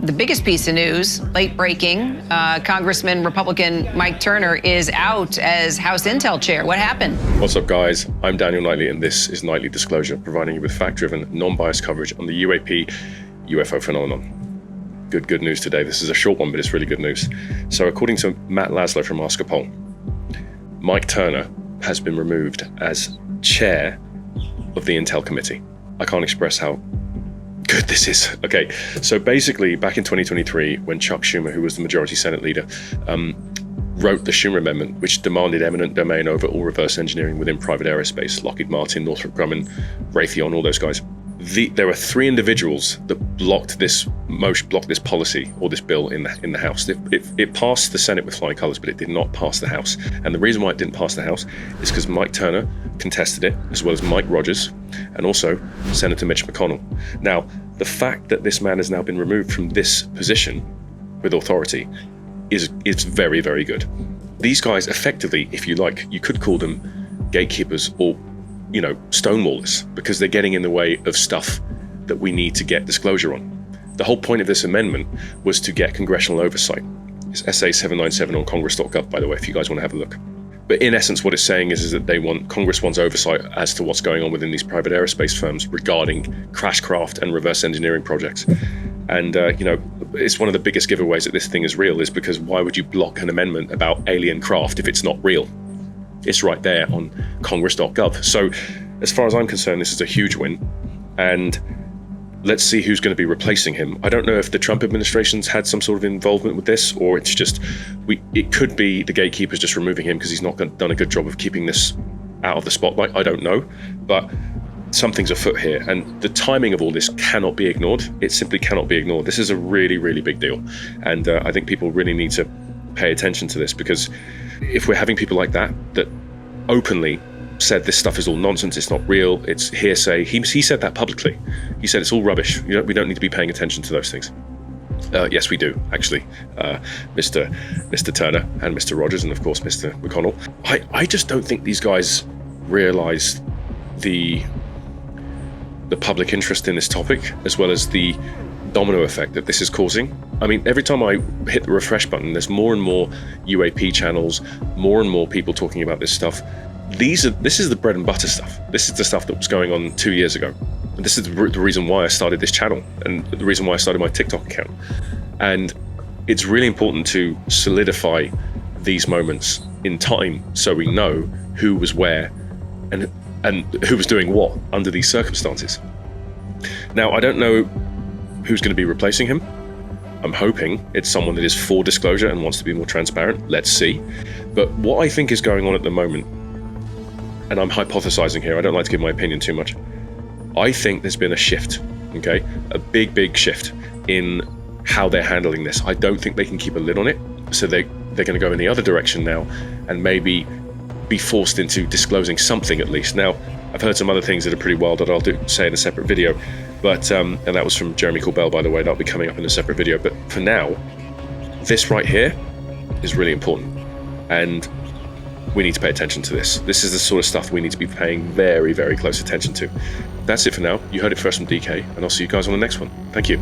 the biggest piece of news, late breaking, Congressman Republican Mike Turner is out as House Intel Chair. What happened? What's up, guys? I'm Daniel Knightley, and this is Knightley Disclosure, providing you with fact-driven, non-biased coverage on the UAP UFO phenomenon. Good news today. This is a short one, but it's really good news. So according to Matt Laszlo from Ask a Poll, Mike Turner has been removed as chair of the Intel Committee. I can't express how good this is. Okay, so basically back in 2023, when Chuck Schumer, who was the majority Senate leader, wrote the Schumer Amendment, which demanded eminent domain over all reverse engineering within private aerospace, Lockheed Martin, Northrop Grumman, Raytheon, all those guys. There were three individuals that blocked this policy or this bill in the House. It passed the Senate with flying colors, but it did not pass the House. And the reason why it didn't pass the House is because Mike Turner contested it, as well as Mike Rogers, and also Senator Mitch McConnell. Now, the fact that this man has now been removed from this position with authority is very, very good. These guys, effectively, if you like, you could call them gatekeepers or stonewallers, because they're getting in the way of stuff that we need to get disclosure on. The whole point of this amendment was to get congressional oversight. It's SA 797 on congress.gov, by the way, if you guys want to have a look. But in essence, what it's saying is that Congress wants oversight as to what's going on within these private aerospace firms regarding crashcraft and reverse engineering projects. And, it's one of the biggest giveaways that this thing is real, is because why would you block an amendment about alien craft if it's not real? It's right there on congress.gov. So as far as I'm concerned, this is a huge win. And let's see who's going to be replacing him. I don't know if the Trump administration's had some sort of involvement with this, or it's just, it could be the gatekeepers just removing him because he's not done a good job of keeping this out of the spotlight. I don't know, but something's afoot here. And the timing of all this cannot be ignored. It simply cannot be ignored. This is a really, really big deal. And I think people really need to pay attention to this, because if we're having people like that openly said this stuff is all nonsense, it's not real, it's hearsay. He said that publicly. He said it's all rubbish. We don't need to be paying attention to those things. Yes, we do, actually, Mr. Turner and Mr. Rogers, and of course Mr. McConnell. I just don't think these guys realize the public interest in this topic, as well as the domino effect that this is causing. I mean, every time I hit the refresh button, there's more and more UAP channels, more and more people talking about this stuff. This is the bread and butter stuff. This is the stuff that was going on 2 years ago. And this is the reason why I started this channel, and the reason why I started my TikTok account. And it's really important to solidify these moments in time so we know who was where and who was doing what under these circumstances. Now, I don't know who's going to be replacing him. I'm hoping it's someone that is for disclosure and wants to be more transparent. Let's see. But what I think is going on at the moment, and I'm hypothesizing here, I don't like to give my opinion too much. I think there's been a shift, okay? A big shift in how they're handling this. I don't think they can keep a lid on it. So they're going to go in the other direction now and maybe be forced into disclosing something at least. Now, I've heard some other things that are pretty wild that I'll say in a separate video. But, and that was from Jeremy Corbell, by the way. That'll be coming up in a separate video. But for now, this right here is really important. And we need to pay attention to this. This is the sort of stuff we need to be paying very, very close attention to. That's it for now. You heard it first from DK, and I'll see you guys on the next one. Thank you.